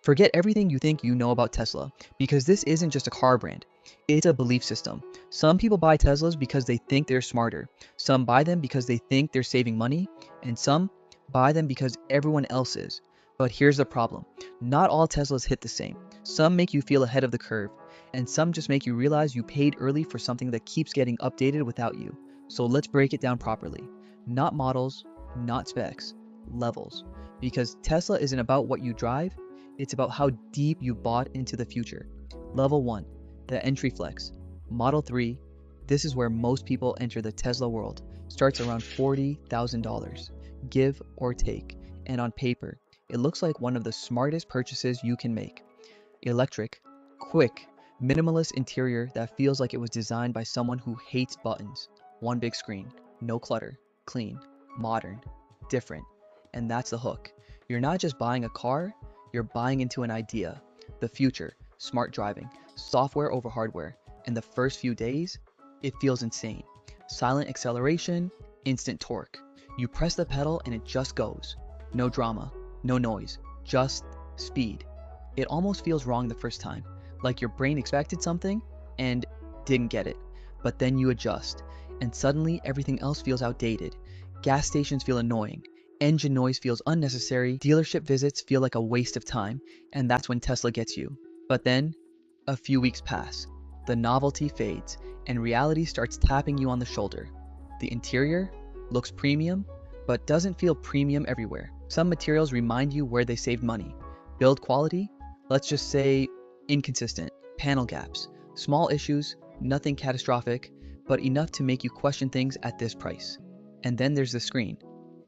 Forget everything you think you know about Tesla, because this isn't just a car brand. It's a belief system. Some people buy Teslas because they think they're smarter. Some buy them because they think they're saving money. And some buy them because everyone else is. But here's the problem. Not all Teslas hit the same. Some make you feel ahead of the curve. And some just make you realize you paid early for something that keeps getting updated without you. So let's break it down properly. Not models, not specs, levels. Because Tesla isn't about what you drive, it's about how deep you bought into the future. Level 1, the entry flex. Model 3, this is where most people enter the Tesla world, starts around $40,000, give or take, and on paper, it looks like one of the smartest purchases you can make. Electric, quick, minimalist interior that feels like it was designed by someone who hates buttons. One big screen, no clutter, clean, modern, different, and that's the hook. You're not just buying a car, you're buying into an idea, the future, smart driving, software over hardware, and the first few days, it feels insane. Silent acceleration, instant torque. You press the pedal and it just goes. No drama, no noise, just speed. It almost feels wrong the first time, like your brain expected something and didn't get it. But then you adjust, and suddenly everything else feels outdated. Gas stations feel annoying. Engine noise feels unnecessary, dealership visits feel like a waste of time, and that's when Tesla gets you. But then, a few weeks pass, the novelty fades, and reality starts tapping you on the shoulder. The interior looks premium, but doesn't feel premium everywhere. Some materials remind you where they saved money. Build quality, let's just say inconsistent. Panel gaps, small issues, nothing catastrophic, but enough to make you question things at this price. And then there's the screen.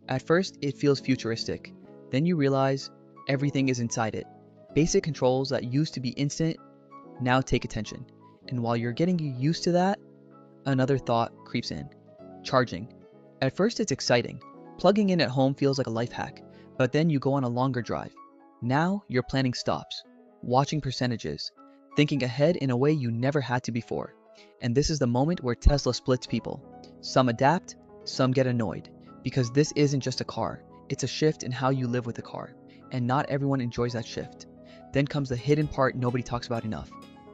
At first, it feels futuristic. Then you realize everything is inside it. Basic controls that used to be instant now take attention. And while you're getting used to that, another thought creeps in. Charging. At first, it's exciting. Plugging in at home feels like a life hack, but then you go on a longer drive. Now, you're planning stops, watching percentages, thinking ahead in a way you never had to before. And this is the moment where Tesla splits people. Some adapt, some get annoyed. Because this isn't just a car, it's a shift in how you live with the car, and not everyone enjoys that shift. Then comes the hidden part nobody talks about enough,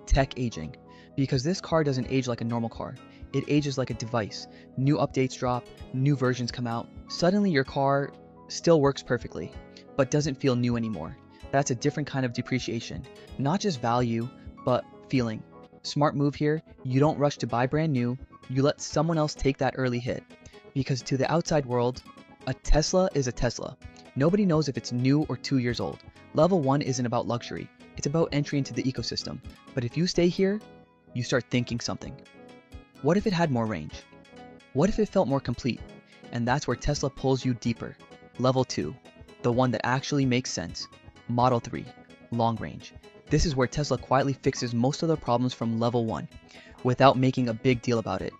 tech aging. Because this car doesn't age like a normal car, it ages like a device. New updates drop, new versions come out. Suddenly your car still works perfectly, but doesn't feel new anymore. That's a different kind of depreciation, not just value, but feeling. Smart move here, you don't rush to buy brand new, you let someone else take that early hit. Because to the outside world, a Tesla is a Tesla. Nobody knows if it's new or 2 years old. Level 1 isn't about luxury, it's about entry into the ecosystem. But if you stay here, you start thinking something. What if it had more range? What if it felt more complete? And that's where Tesla pulls you deeper. Level 2, the one that actually makes sense. Model 3, long range. This is where Tesla quietly fixes most of the problems from level 1, without making a big deal about it.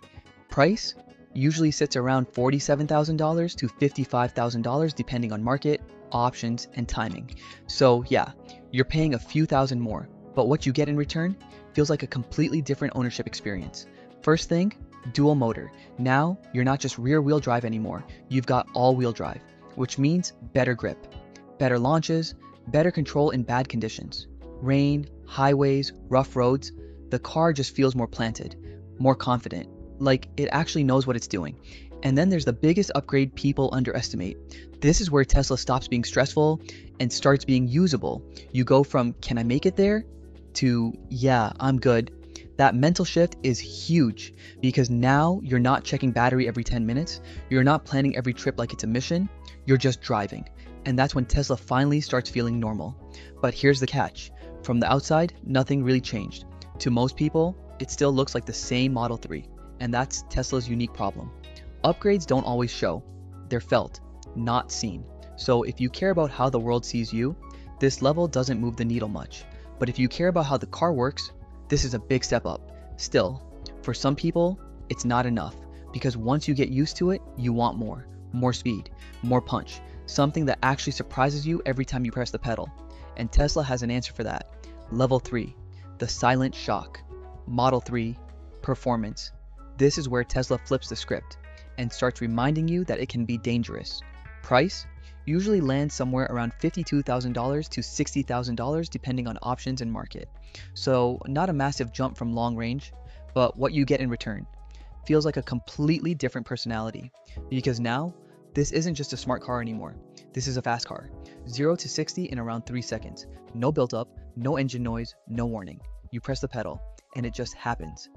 Price? Usually sits around $47,000 to $55,000 depending on market, options, and timing. So yeah, you're paying a few thousand more, but what you get in return feels like a completely different ownership experience. First thing, dual motor. Now, you're not just rear-wheel drive anymore, you've got all-wheel drive, which means better grip, better launches, better control in bad conditions. Rain, highways, rough roads, the car just feels more planted, more confident. Like it actually knows what it's doing. And then there's the biggest upgrade people underestimate. This is where Tesla stops being stressful and starts being usable. You go from, can I make it there? To, yeah, I'm good. That mental shift is huge because now you're not checking battery every 10 minutes. You're not planning every trip like it's a mission. You're just driving. And that's when Tesla finally starts feeling normal. But here's the catch. From the outside, nothing really changed. To most people, it still looks like the same Model 3. And that's Tesla's unique problem. Upgrades don't always show. They're felt, not seen. So if you care about how the world sees you, this level doesn't move the needle much. But if you care about how the car works, this is a big step up. Still, for some people, it's not enough. Because once you get used to it, you want more. More speed, more punch. Something that actually surprises you every time you press the pedal. And Tesla has an answer for that. Level 3, the silent shock. Model 3, performance. This is where Tesla flips the script and starts reminding you that it can be dangerous. Price? usually lands somewhere around $52,000 to $60,000 depending on options and market. So, not a massive jump from long range, but what you get in return feels like a completely different personality. Because now, this isn't just a smart car anymore. This is a fast car. 0 to 60 in around 3 seconds. No built up, no engine noise, no warning. You press the pedal, and it just happens.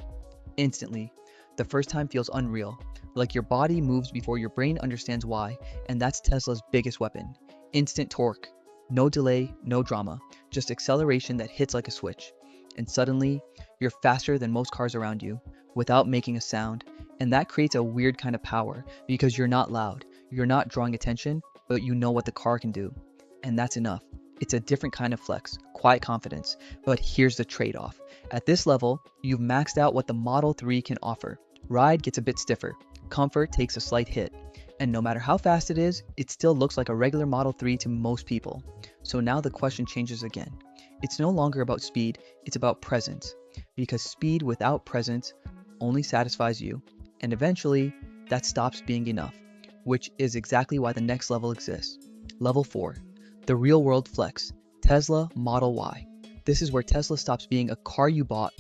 Instantly. The first time feels unreal, like your body moves before your brain understands why, and that's Tesla's biggest weapon. Instant torque. No delay, no drama, just acceleration that hits like a switch. And suddenly, you're faster than most cars around you, without making a sound, and that creates a weird kind of power, because you're not loud, you're not drawing attention, but you know what the car can do. And that's enough. It's a different kind of flex, quiet confidence, but here's the trade-off. At this level, you've maxed out what the Model 3 can offer. Ride gets a bit stiffer, comfort takes a slight hit, and no matter how fast it is, it still looks like a regular Model 3 to most people. So now the question changes again. It's no longer about speed, it's about presence, because speed without presence only satisfies you, and eventually that stops being enough, which is exactly why the next level exists. Level 4, the real world flex, Tesla Model Y. This is where Tesla stops being a car you bought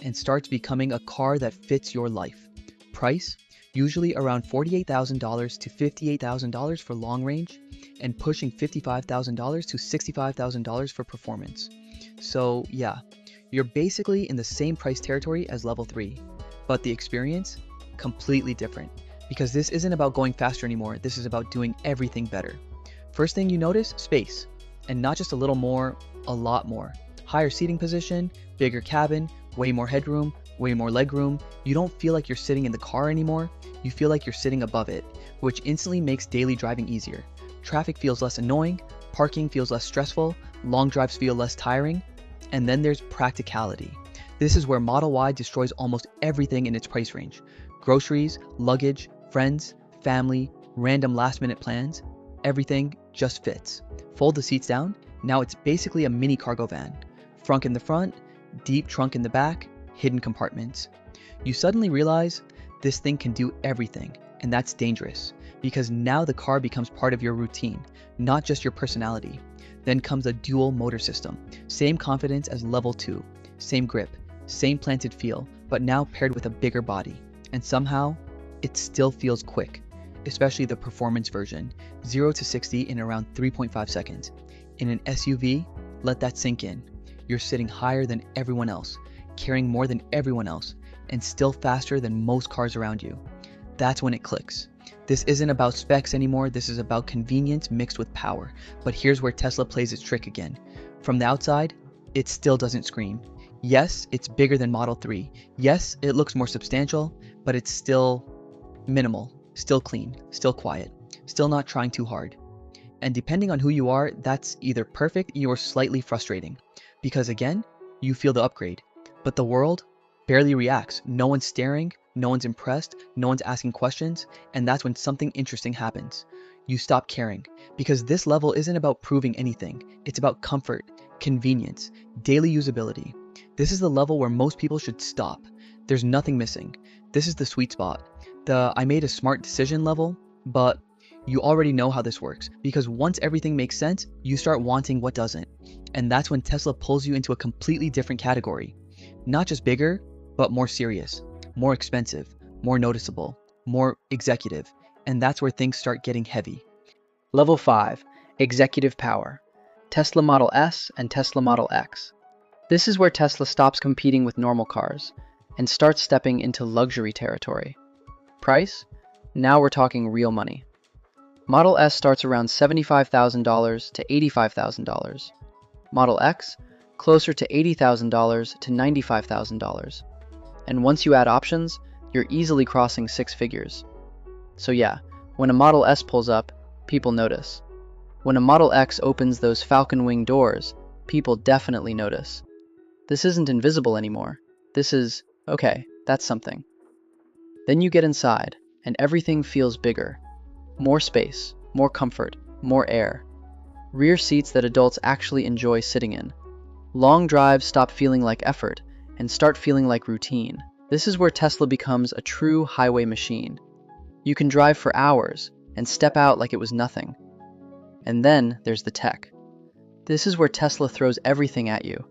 and starts becoming a car that fits your life. Price, usually around $48,000 to $58,000 for long range, and pushing $55,000 to $65,000 for performance. So yeah, you're basically in the same price territory as level 3, but the experience, completely different. Because this isn't about going faster anymore, this is about doing everything better. First thing you notice, space. And not just a little more, a lot more. Higher seating position, bigger cabin, way more headroom, way more legroom. You don't feel like you're sitting in the car anymore, you feel like you're sitting above it, which instantly makes daily driving easier. Traffic feels less annoying, parking feels less stressful, long drives feel less tiring, and then there's practicality. This is where Model Y destroys almost everything in its price range. Groceries, luggage, friends, family, random last-minute plans, everything just fits. Fold the seats down, now it's basically a mini cargo van. Frunk in the front, deep trunk in the back, hidden compartments. You suddenly realize this thing can do everything, and that's dangerous, because now the car becomes part of your routine, not just your personality. Then comes a dual motor system, same confidence as level 2, same grip, same planted feel, but now paired with a bigger body. And somehow, it still feels quick, especially the performance version, 0 to 60 in around 3.5 seconds. In an SUV, let that sink in. You're sitting higher than everyone else, carrying more than everyone else, and still faster than most cars around you. That's when it clicks. This isn't about specs anymore, this is about convenience mixed with power. But here's where Tesla plays its trick again. From the outside, it still doesn't scream. Yes, it's bigger than Model 3. Yes, it looks more substantial, but it's still minimal, still clean, still quiet, still not trying too hard. And depending on who you are, that's either perfect or slightly frustrating. Because again, you feel the upgrade, but the world barely reacts. No one's staring, no one's impressed, no one's asking questions, and that's when something interesting happens. You stop caring, because this level isn't about proving anything, it's about comfort, convenience, daily usability. This is the level where most people should stop. There's nothing missing. This is the sweet spot. The I made a smart decision level, but you already know how this works, because once everything makes sense, you start wanting what doesn't. And that's when Tesla pulls you into a completely different category. Not just bigger, but more serious, more expensive, more noticeable, more executive. And that's where things start getting heavy. Level 5, Executive Power. Tesla Model S and Tesla Model X. This is where Tesla stops competing with normal cars and starts stepping into luxury territory. Price? Now we're talking real money. Model S starts around $75,000 to $85,000. Model X? Closer to $80,000 to $95,000. And once you add options, you're easily crossing 6 figures. So yeah, when a Model S pulls up, people notice. When a Model X opens those falcon wing doors, people definitely notice. This isn't invisible anymore. This is, okay, that's something. Then you get inside, and everything feels bigger. More space, more comfort, more air. Rear seats that adults actually enjoy sitting in. Long drives stop feeling like effort and start feeling like routine. This is where Tesla becomes a true highway machine. You can drive for hours and step out like it was nothing. And then there's the tech. This is where Tesla throws everything at you.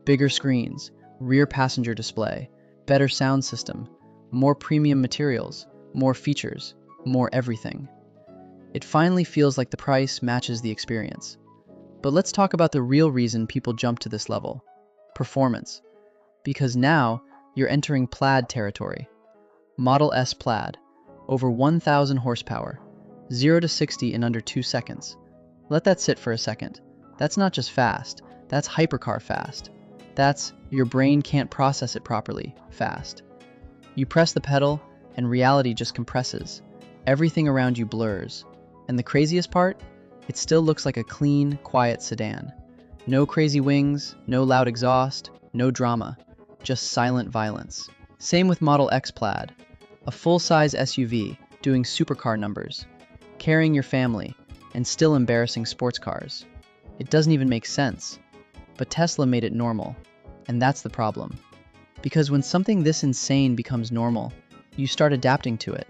Bigger screens, rear passenger display, better sound system, more premium materials, more features, more everything. It finally feels like the price matches the experience. But let's talk about the real reason people jump to this level: performance. Because now you're entering Plaid territory. Model S Plaid, over 1,000 horsepower, 0 to 60 in under 2 seconds. Let that sit for a second. That's not just fast, that's hypercar fast. That's your brain can't process it properly fast. You press the pedal and reality just compresses. Everything around you blurs. And the craziest part? It still looks like a clean, quiet sedan. No crazy wings, no loud exhaust, no drama, just silent violence. Same with Model X Plaid, a full-size SUV doing supercar numbers, carrying your family, and still embarrassing sports cars. It doesn't even make sense. But Tesla made it normal, and that's the problem. Because when something this insane becomes normal, you start adapting to it.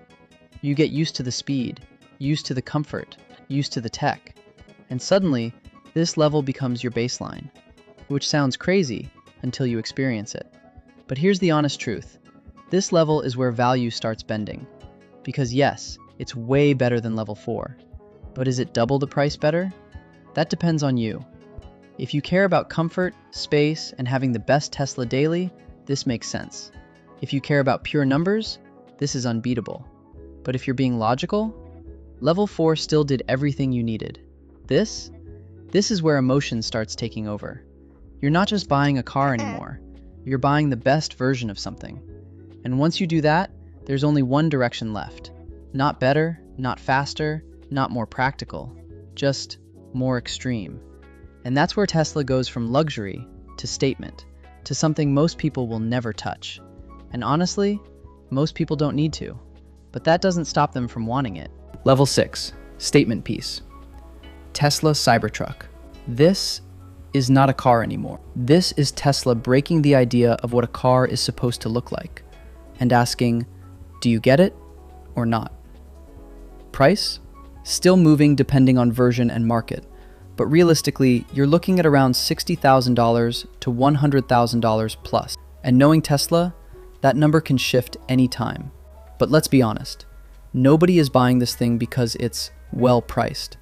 You get used to the speed, used to the comfort, used to the tech, and suddenly, this level becomes your baseline, which sounds crazy until you experience it. But here's the honest truth. This level is where value starts bending. Because yes, it's way better than level 4. But is it double the price better? That depends on you. If you care about comfort, space, and having the best Tesla daily, this makes sense. If you care about pure numbers, this is unbeatable. But if you're being logical, level 4 still did everything you needed. This is where emotion starts taking over. You're not just buying a car anymore. You're buying the best version of something. And once you do that, there's only one direction left. Not better, not faster, not more practical, just more extreme. And that's where Tesla goes from luxury to statement, to something most people will never touch. And honestly, most people don't need to. But that doesn't stop them from wanting it. Level 6, statement piece. Tesla Cybertruck. This is not a car anymore. This is Tesla breaking the idea of what a car is supposed to look like and asking, do you get it or not? Price? Still moving depending on version and market, but realistically, you're looking at around $60,000 to $100,000 plus. And knowing Tesla, that number can shift anytime. But let's be honest, nobody is buying this thing because it's well priced.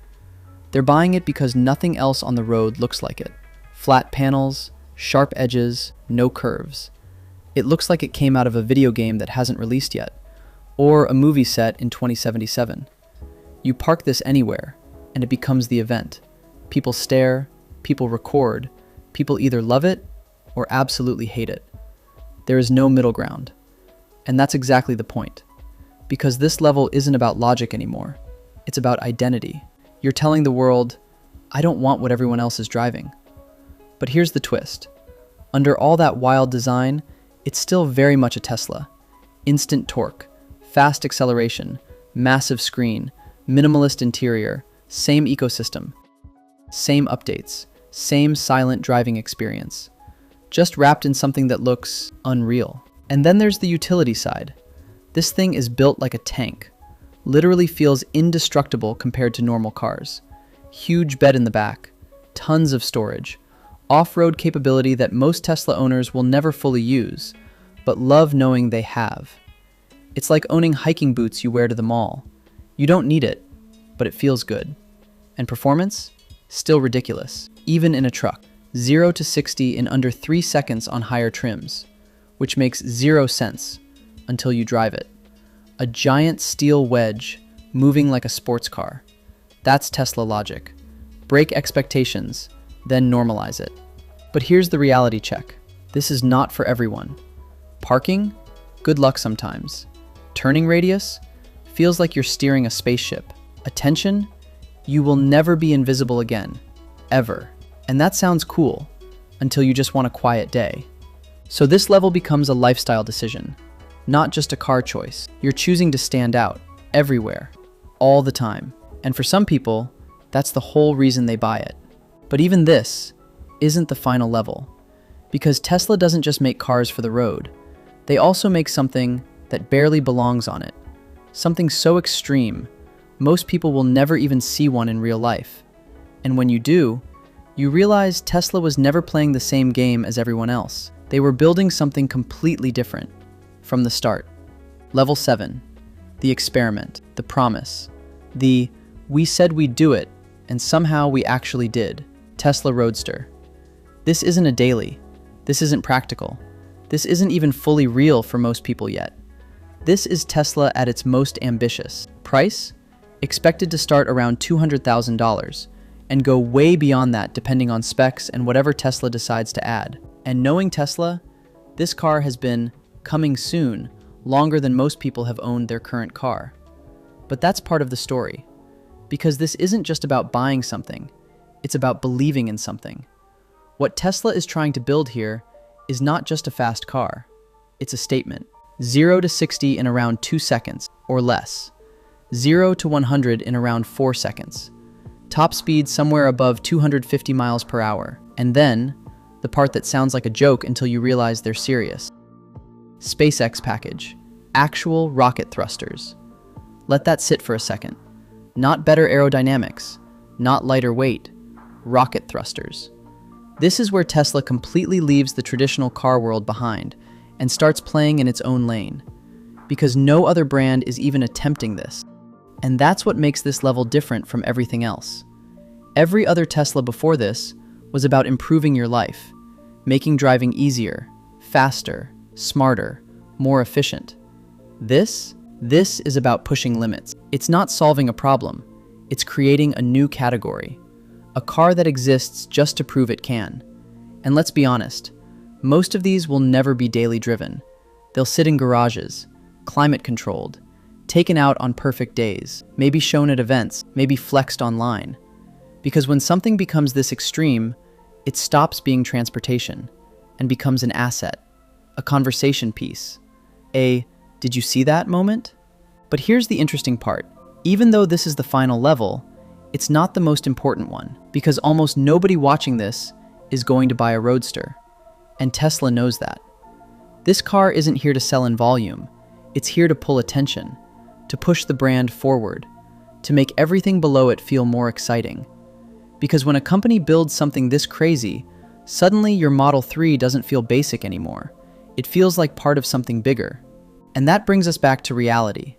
They're buying it because nothing else on the road looks like it. Flat panels, sharp edges, no curves. It looks like it came out of a video game that hasn't released yet, or a movie set in 2077. You park this anywhere, and it becomes the event. People stare, people record, people either love it or absolutely hate it. There is no middle ground. And that's exactly the point. Because this level isn't about logic anymore. It's about identity. You're telling the world, I don't want what everyone else is driving. But here's the twist. Under all that wild design, it's still very much a Tesla. Instant torque, fast acceleration, massive screen, minimalist interior, same ecosystem, same updates, same silent driving experience, just wrapped in something that looks unreal. And then there's the utility side. This thing is built like a tank, literally feels indestructible compared to normal cars. Huge bed in the back, tons of storage, off-road capability that most Tesla owners will never fully use, but love knowing they have. It's like owning hiking boots you wear to the mall. You don't need it, but it feels good. And performance? Still ridiculous, even in a truck. 0 to 60 in under 3 seconds on higher trims, which makes 0 sense until you drive it. A giant steel wedge moving like a sports car. That's Tesla logic. Break expectations, then normalize it. But here's the reality check. This is not for everyone. Parking? Good luck sometimes. Turning radius? Feels like you're steering a spaceship. Attention? You will never be invisible again. Ever. And that sounds cool, until you just want a quiet day. So this level becomes a lifestyle decision, not just a car choice. You're choosing to stand out, everywhere, all the time. And for some people, that's the whole reason they buy it. But even this isn't the final level, because Tesla doesn't just make cars for the road. They also make something that barely belongs on it. Something so extreme, most people will never even see one in real life. And when you do, you realize Tesla was never playing the same game as everyone else. They were building something completely different from the start. Level 7. The experiment, the promise. The "we said we'd do it, and somehow we actually did." Tesla Roadster. This isn't a daily. This isn't practical. This isn't even fully real for most people yet. This is Tesla at its most ambitious. Price? Expected to start around $200,000 and go way beyond that depending on specs and whatever Tesla decides to add. And knowing Tesla, this car has been coming soon longer than most people have owned their current car. But that's part of the story, because this isn't just about buying something, it's about believing in something. What Tesla is trying to build here is not just a fast car, it's a statement. 0 to 60 in around 2 seconds, or less. 0 to 100 in around 4 seconds. Top speed somewhere above 250 miles per hour. And then, the part that sounds like a joke until you realize they're serious. SpaceX package. Actual rocket thrusters. Let that sit for a second. Not better aerodynamics, not lighter weight, rocket thrusters. This is where Tesla completely leaves the traditional car world behind and starts playing in its own lane, because no other brand is even attempting this. And that's what makes this level different from everything else. Every other Tesla before this was about improving your life, making driving easier, faster, smarter, more efficient. This is about pushing limits. It's not solving a problem, it's creating a new category, a car that exists just to prove it can. And let's be honest, most of these will never be daily driven. They'll sit in garages, climate controlled, taken out on perfect days, maybe shown at events, maybe flexed online. Because when something becomes this extreme, it stops being transportation and becomes an asset, a conversation piece, a "did you see that" moment? But here's the interesting part. Even though this is the final level, it's not the most important one, because almost nobody watching this is going to buy a Roadster. And Tesla knows that. This car isn't here to sell in volume. It's here to pull attention, to push the brand forward, to make everything below it feel more exciting. Because when a company builds something this crazy, suddenly your Model 3 doesn't feel basic anymore. It feels like part of something bigger. And that brings us back to reality.